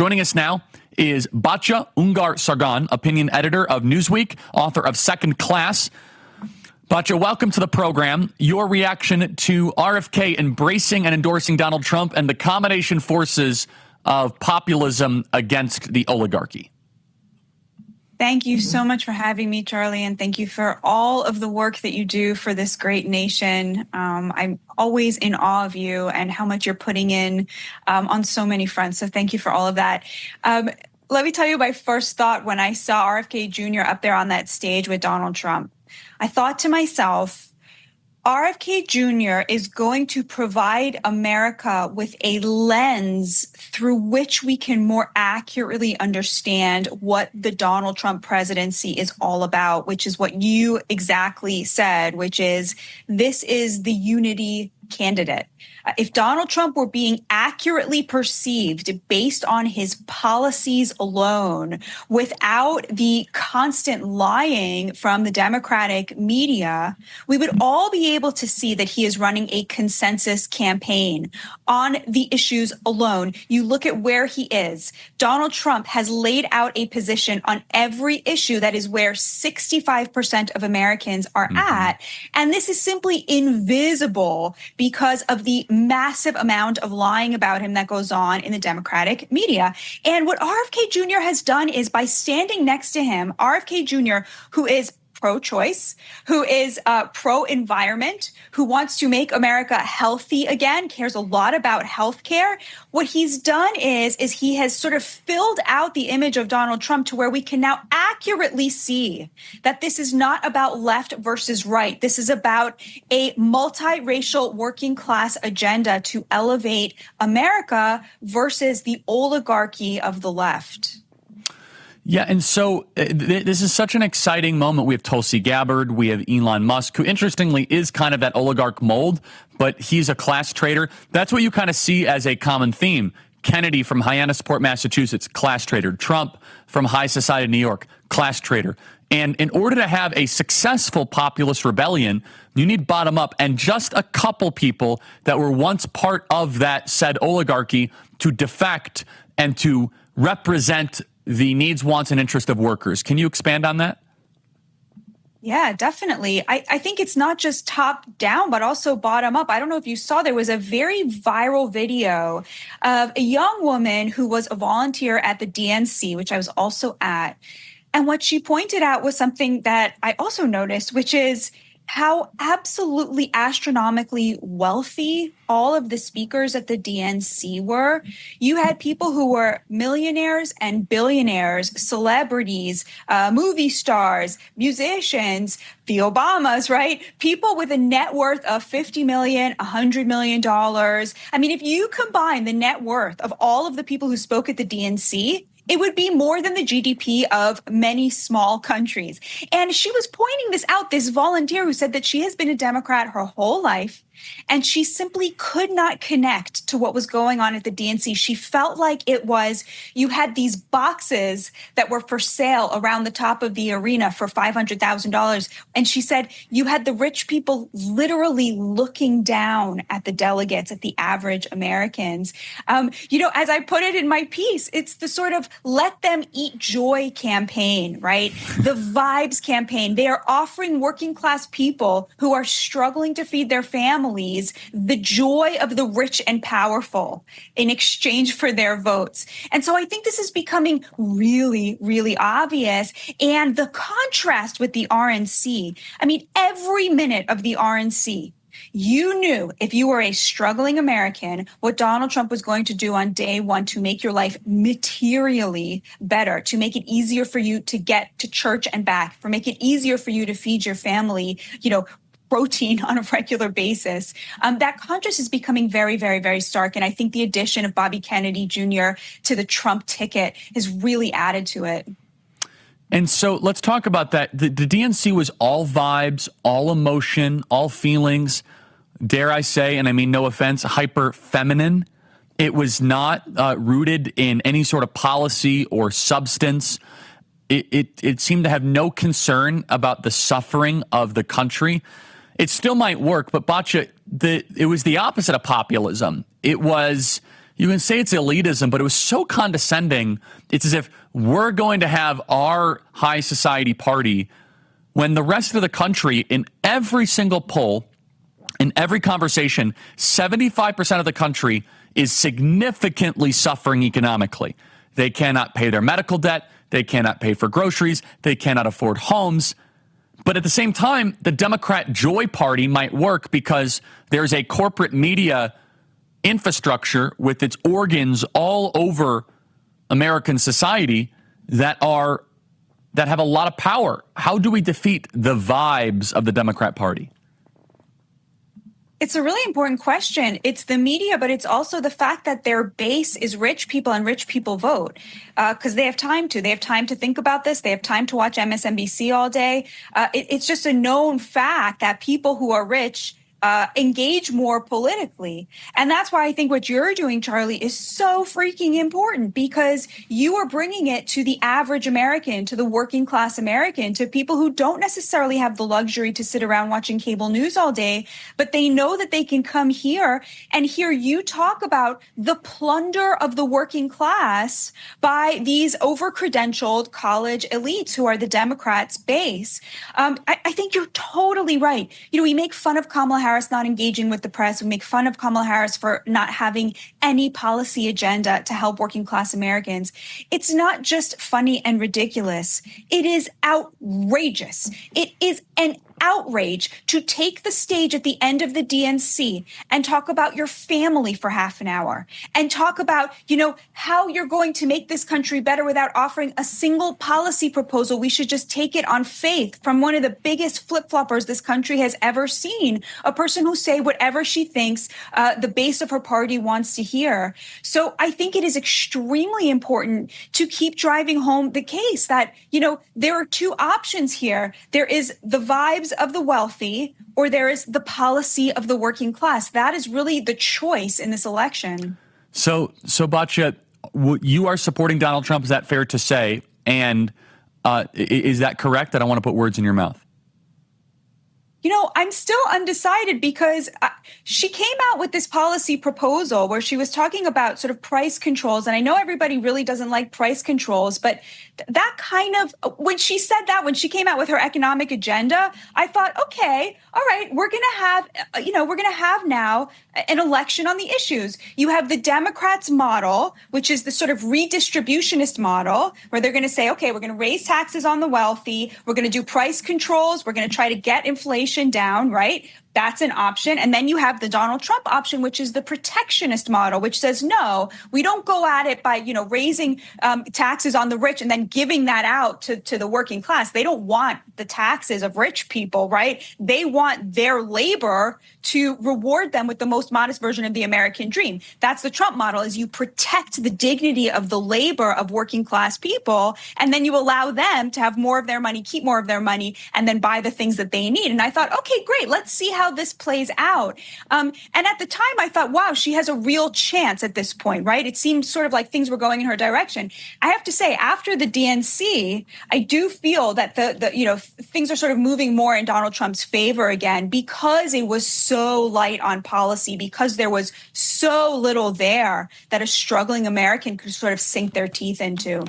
Joining us now is Batya Ungar-Sargon, opinion editor of Newsweek, author of Second Class. Batya, welcome to the program. Your reaction to RFK embracing and endorsing Donald Trump and the combination forces of populism against the oligarchy. Thank you so much for having me, Charlie, and thank you for all of the work that you do for this great nation. I'm always in awe of you and how much you're putting in on so many fronts, so thank you for all of that. Let me tell you my first thought when I saw RFK Jr. up there on that stage with Donald Trump. I thought to myself, RFK Jr. is going to provide America with a lens through which we can more accurately understand what the Donald Trump presidency is all about, which is what you exactly said, which is this is the unity candidate. If Donald Trump were being accurately perceived based on his policies alone, without the constant lying from the Democratic media, we would all be able to see that he is running a consensus campaign on the issues alone. You look at where he is. Donald Trump has laid out a position on every issue that is where 65% of Americans are at. And this is simply invisible because of the massive amount of lying about him that goes on in the Democratic media. And what RFK Jr. has done is by standing next to him, RFK Jr., who is pro-choice, who is pro-environment, who wants to make America healthy again, cares a lot about healthcare. What he's done is he has sort of filled out the image of Donald Trump to where we can now accurately see that this is not about left versus right. This is about a multiracial working class agenda to elevate America versus the oligarchy of the left. Yeah, and so this is such an exciting moment. We have Tulsi Gabbard, we have Elon Musk, who interestingly is kind of that oligarch mold, but he's a class trader. That's what you kind of see as a common theme. Kennedy from Hyannisport, Massachusetts, class trader. Trump from High Society, New York, class trader. And in order to have a successful populist rebellion, you need bottom up and just a couple people that were once part of that said oligarchy to defect and to represent the needs, wants, and interests of workers. Can you expand on that? Yeah, definitely. I think it's not just top down, but also bottom up. I don't know if you saw, there was a very viral video of a young woman who was a volunteer at the DNC, which I was also at. And what she pointed out was something that I also noticed, which is how absolutely astronomically wealthy all of the speakers at the DNC were. You had people who were millionaires and billionaires, celebrities, movie stars, musicians, the Obamas, right? People with a net worth of $50 million, $100 million. I mean, if you combine the net worth of all of the people who spoke at the DNC, it would be more than the GDP of many small countries. And she was pointing this out, this volunteer who said that she has been a Democrat her whole life, and she simply could not connect to what was going on at the DNC. She felt like it was, you had these boxes that were for sale around the top of the arena for $500,000. And she said you had the rich people literally looking down at the delegates, at the average Americans. As I put it in my piece, it's the sort of let them eat joy campaign, right? The vibes campaign. They are offering working class people who are struggling to feed their families the joy of the rich and powerful in exchange for their votes. And so I think this is becoming really, really obvious. And the contrast with the RNC, I mean, every minute of the RNC, you knew if you were a struggling American what Donald Trump was going to do on day one to make your life materially better, to make it easier for you to get to church and back, for make it easier for you to feed your family, protein on a regular basis. That contrast is becoming very, very, very stark. And I think the addition of Bobby Kennedy Jr. to the Trump ticket has really added to it. And so let's talk about that. The DNC was all vibes, all emotion, all feelings, dare I say, and I mean no offense, hyper feminine. It was not rooted in any sort of policy or substance. It seemed to have no concern about the suffering of the country. It still might work, but Batya, it was the opposite of populism. It was, You can say it's elitism, but it was so condescending. It's as if we're going to have our high society party when the rest of the country, in every single poll, in every conversation, 75% of the country is significantly suffering economically. They cannot pay their medical debt. They cannot pay for groceries. They cannot afford homes. But at the same time, the Democrat Joy Party might work because there's a corporate media infrastructure with its organs all over American society that have a lot of power. How do we defeat the vibes of the Democrat Party? It's a really important question. It's the media, but it's also the fact that their base is rich people and rich people vote because they have time to. They have time to think about this. They have time to watch MSNBC all day. It's just a known fact that people who are rich engage more politically. And that's why I think what you're doing, Charlie, is so freaking important because you are bringing it to the average American, to the working class American, to people who don't necessarily have the luxury to sit around watching cable news all day, but they know that they can come here and hear you talk about the plunder of the working class by these over-credentialed college elites who are the Democrats' base. I think you're totally right. You know, we make fun of Kamala Harris not engaging with the press. We make fun of Kamala Harris for not having any policy agenda to help working class Americans. It's not just funny and ridiculous. It is outrageous. It is an outrage to take the stage at the end of the DNC and talk about your family for half an hour and talk about, you know, how you're going to make this country better without offering a single policy proposal. We should just take it on faith from one of the biggest flip-floppers this country has ever seen, a person who say whatever she thinks the base of her party wants to hear. So I think it is extremely important to keep driving home the case that, you know, there are two options here. There is the vibes of the wealthy, or there is the policy of the working class. That is really the choice in this election. So Batya, you are supporting Donald Trump. Is that fair to say? And is that correct? I don't want to put words in your mouth. You know, I'm still undecided because she came out with this policy proposal where she was talking about sort of price controls. And I know everybody really doesn't like price controls, but that kind of, when she said that, when she came out with her economic agenda, I thought, okay, all right, we're going to have now an election on the issues. You have the Democrats' model, which is the sort of redistributionist model where they're going to say, okay, we're going to raise taxes on the wealthy. We're going to do price controls. We're going to try to get inflation down, right? That's an option. And then you have the Donald Trump option, which is the protectionist model, which says, no, we don't go at it by, you know, raising taxes on the rich and then giving that out to the working class. They don't want the taxes of rich people, right? They want their labor to reward them with the most modest version of the American dream. That's the Trump model, is you protect the dignity of the labor of working class people, and then you allow them to have more of their money, keep more of their money, and then buy the things that they need. And I thought, okay, great, let's see how this plays out. And at the time, I thought, wow, she has a real chance at this point, right? It seemed sort of like things were going in her direction. I have to say, after the DNC, I do feel that things are sort of moving more in Donald Trump's favor again because it was so light on policy, because there was so little there that a struggling American could sort of sink their teeth into.